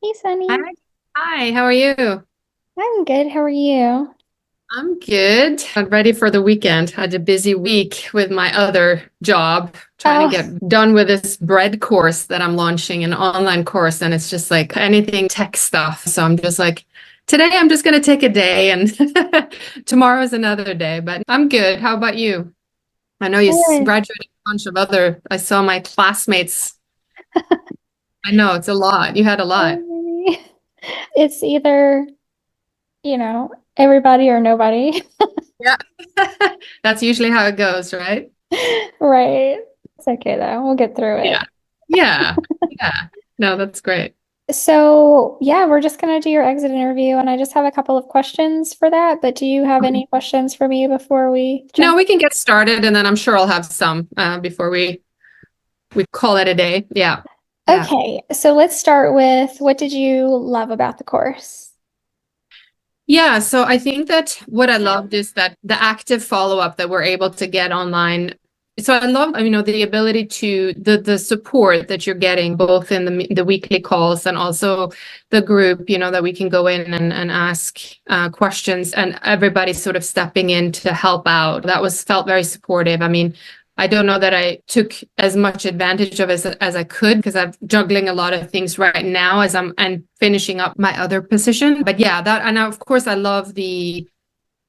Hey, Sunny. Hi. Hi, how are you? I'm good. How are you? I'm good. I'm ready for the weekend. I had a busy week with my other job, trying to Oh, get done with this bread course that I'm launching, an online course, and it's just like anything tech stuff. So I'm just like, today I'm just going to take a day and tomorrow is another day, but I'm good. How about you? I know you good. graduated a bunch of other, I saw my classmates. I know it's a lot. You had a lot. It's either, everybody or nobody. Yeah. That's usually how it goes, right? Right. It's okay though. We'll get through Yeah. it. Yeah. Yeah. No, that's great. So, yeah, we're just going to do your exit interview, and I just have a couple of questions for that. But do you have Okay. any questions for me before we No, jump? we can get started and then I'm sure I'll have some before we call it a day. Yeah. Yeah. Okay, so let's start with what did you love about the course? Yeah, so I think that what I loved is that the active follow-up that we're able to get online. So I love, the ability to the support that you're getting both in the weekly calls and also the group, that we can go in and ask questions and everybody sort of stepping in to help out. That was felt very supportive. I mean, I don't know that I took as much advantage of as I could because I'm juggling a lot of things right now as I'm and finishing up my other position. But yeah, that and of course I love the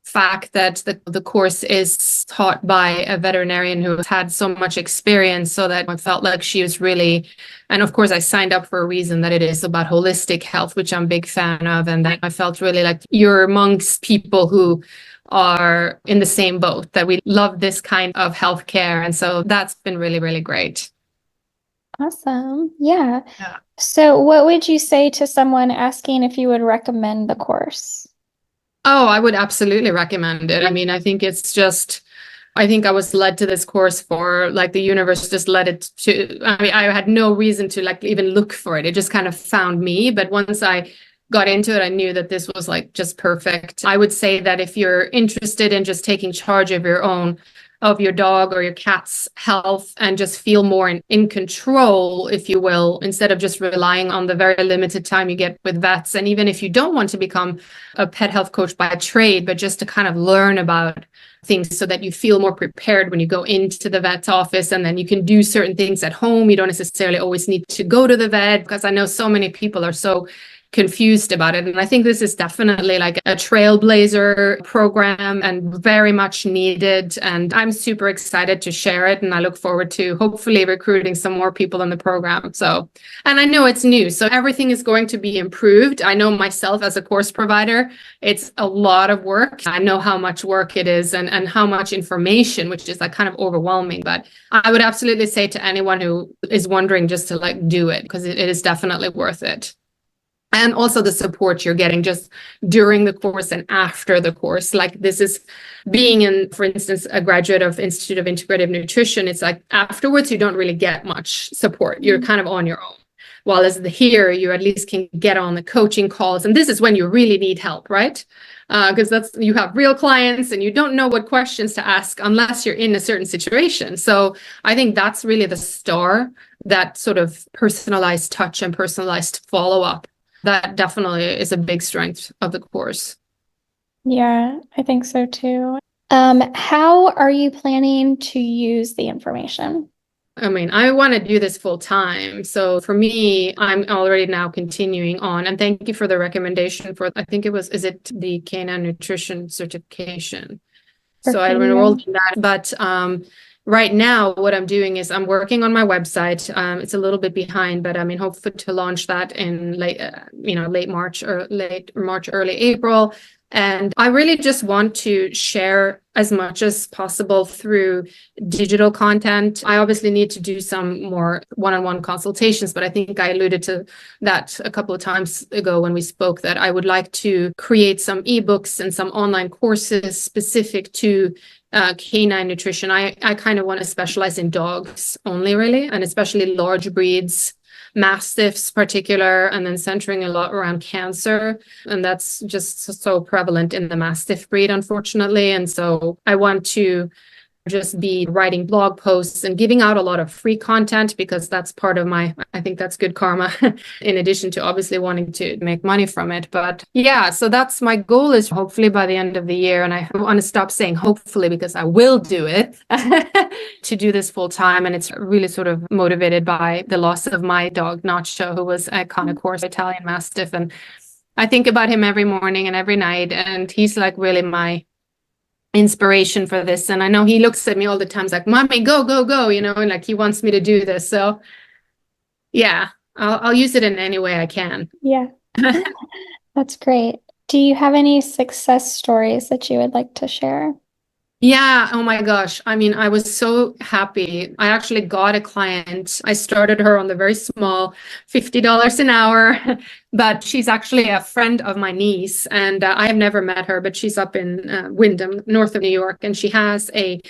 fact that the course is taught by a veterinarian who has had so much experience so that I felt like she was really, and of course I signed up for a reason that it is about holistic health, which I'm a big fan of, and that I felt really like you're amongst people who are in the same boat, that we love this kind of healthcare. And so that's been really, really great. Awesome. Yeah. Yeah. So, what would you say to someone asking if you would recommend the course? Oh, I would absolutely recommend it. I mean, I think it's just, I think I was led to this course for like the universe just led it to, I mean, I had no reason to like even look for it. It just kind of found me. But once I got into it, I knew that this was like just perfect. I would say that if you're interested in just taking charge of your own, of your dog or your cat's health and just feel more in control, if you will, instead of just relying on the very limited time you get with vets. And even if you don't want to become a pet health coach by trade, but just to kind of learn about things so that you feel more prepared when you go into the vet's office and then you can do certain things at home. You don't necessarily always need to go to the vet because I know so many people are so confused about it. And I think this is definitely like a trailblazer program and very much needed. And I'm super excited to share it. And I look forward to hopefully recruiting some more people in the program. So, and I know it's new, so everything is going to be improved. I know myself as a course provider, it's a lot of work. I know how much work it is and how much information, which is like kind of overwhelming. But I would absolutely say to anyone who is wondering just to like do it because it is definitely worth it. And also the support you're getting just during the course and after the course. Like this is being in, for instance, a graduate of Institute of Integrative Nutrition. It's like afterwards, you don't really get much support. You're kind of on your own. While as the here, you at least can get on the coaching calls. And this is when you really need help, right? Because that's you have real clients and you don't know what questions to ask unless you're in a certain situation. So I think that's really the star, that sort of personalized touch and personalized follow-up. That definitely is a big strength of the course. Yeah, I think so too. How are you planning to use the information? I mean, I want to do this full time. So for me, I'm already now continuing on. And thank you for the recommendation for, I think it was, is it the canine nutrition certification? For So I Canine? enrolled in that. But right now, what I'm doing is I'm working on my website. It's a little bit behind, but I mean, hopefully to launch that in late March or late March, early April. And I really just want to share as much as possible through digital content. I obviously need to do some more one-on-one consultations, but I think I alluded to that a couple of times ago when we spoke that I would like to create some ebooks and some online courses specific to canine nutrition. I kind of want to specialize in dogs only, really, and especially large breeds, mastiffs particular, and then centering a lot around cancer. And that's just so prevalent in the mastiff breed, unfortunately. And so I want to just be writing blog posts and giving out a lot of free content, because that's part of I think that's good karma, in addition to obviously wanting to make money from it. But yeah, so that's my goal, is hopefully by the end of the year. And I want to stop saying hopefully, because I will do it, to do this full time. And it's really sort of motivated by the loss of my dog, Nacho, who was a iconic horse, Italian Mastiff. And I think about him every morning and every night. And he's like really my inspiration for this. And I know he looks at me all the time like, mommy, go, go, go, and like he wants me to do this. So yeah, I'll use it in any way I can. Yeah. That's great. Do you have any success stories that you would like to share? Yeah. Oh my gosh. I mean, I was so happy. I actually got a client. I started her on the very small $50 an hour, but she's actually a friend of my niece. And I have never met her, but she's up in Windham, north of New York. And she has a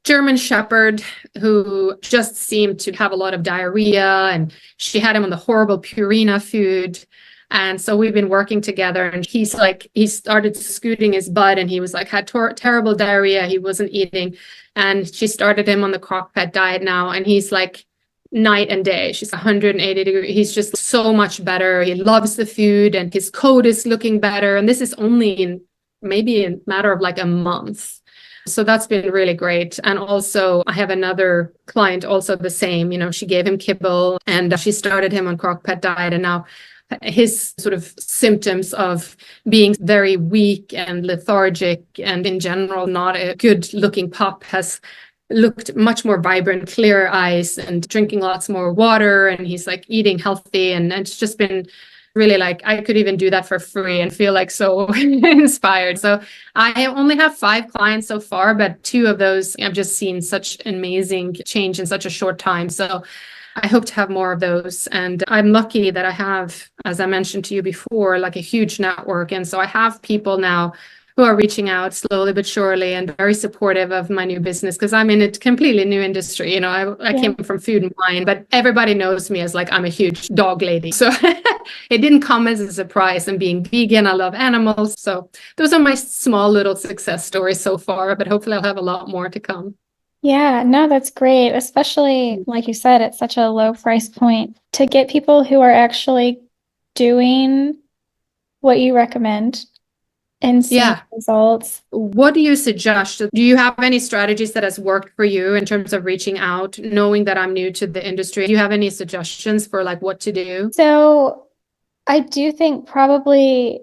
German Shepherd who just seemed to have a lot of diarrhea. And she had him on the horrible Purina food. And so we've been working together, and he started scooting his butt, and he was like, had terrible diarrhea. He wasn't eating. And she started him on the CrockPet diet now. And he's like night and day. She's 180 degrees. He's just so much better. He loves the food, and his coat is looking better. And this is only in maybe a matter of like a month. So that's been really great. And also I have another client, also the same, she gave him kibble, and she started him on CrockPet diet. And now his sort of symptoms of being very weak and lethargic and in general not a good looking pup has looked much more vibrant, clear eyes, and drinking lots more water. And he's like eating healthy. And it's just been really like, I could even do that for free and feel like so inspired. So I only have 5 clients so far, but 2 of those I've just seen such amazing change in such a short time. So I hope to have more of those. And I'm lucky that I have, as I mentioned to you before, like a huge network. And so I have people now who are reaching out slowly but surely and very supportive of my new business, because I'm in a completely new industry. I came from food and wine, but everybody knows me as like, I'm a huge dog lady. So it didn't come as a surprise. And being vegan, I love animals. So those are my small little success stories so far, but hopefully I'll have a lot more to come. Yeah, no, that's great. Especially, like you said, it's such a low price point to get people who are actually doing what you recommend and seeing results. What do you suggest? Do you have any strategies that has worked for you in terms of reaching out, knowing that I'm new to the industry? Do you have any suggestions for like what to do? So I do think probably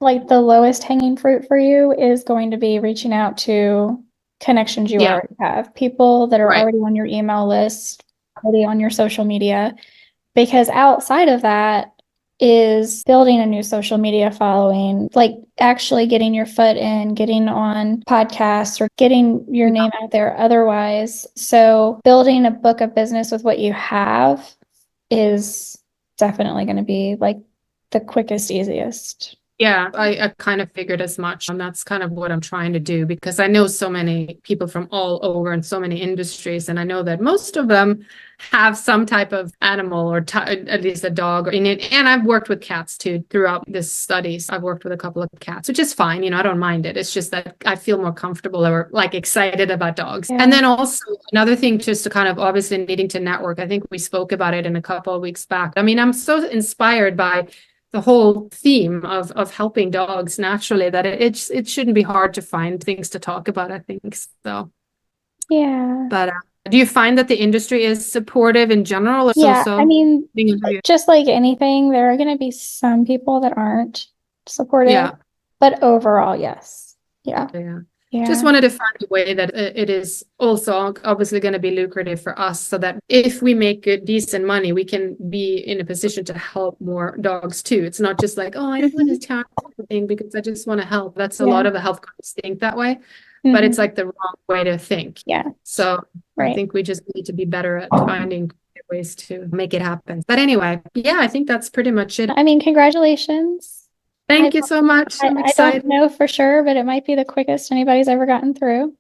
like the lowest hanging fruit for you is going to be reaching out to connections you already have, people that are already on your email list, already on your social media, because outside of that is building a new social media following, like actually getting your foot in, getting on podcasts or getting your name out there otherwise. So building a book of business with what you have is definitely going to be like the quickest, easiest. Yeah, I kind of figured as much. And that's kind of what I'm trying to do, because I know so many people from all over and so many industries. And I know that most of them have some type of animal or at least a dog in it. And I've worked with cats too throughout this studies. I've worked with a couple of cats, which is fine. I don't mind it. It's just that I feel more comfortable or like excited about dogs. Yeah. And then also another thing, just to kind of obviously needing to network. I think we spoke about it in a couple of weeks back. I mean, I'm so inspired by the whole theme of helping dogs naturally that it shouldn't be hard to find things to talk about, I think. So yeah. But do you find that the industry is supportive in general? I mean, just like anything, there are going to be some people that aren't supportive, but overall, yes. Yeah. Just wanted to find a way that it is also obviously going to be lucrative for us, so that if we make good, decent money, we can be in a position to help more dogs too. It's not just like, oh, I don't want to charge anything because I just want to help. That's a lot of the health companies think that way, but it's like the wrong way to think. Yeah. So I think we just need to be better at finding ways to make it happen. But anyway, yeah, I think that's pretty much it. I mean, congratulations. Thank you so much. I'm excited. I don't know for sure, but it might be the quickest anybody's ever gotten through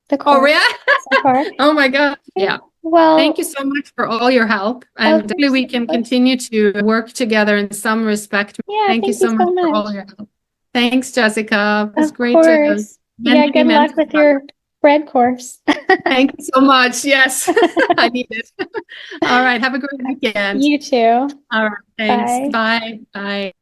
the course. Oh, yeah? So far. Oh my God. Yeah. Well, thank you so much for all your help. And hopefully we can continue to work together in some respect. Yeah, thank you so much for all your help. Thanks, Jessica. It was great to yeah, good luck with your bread course. Thank you so much. Yes, I need it. All right. Have a great weekend. You too. All right. Thanks. Bye. Bye. Bye.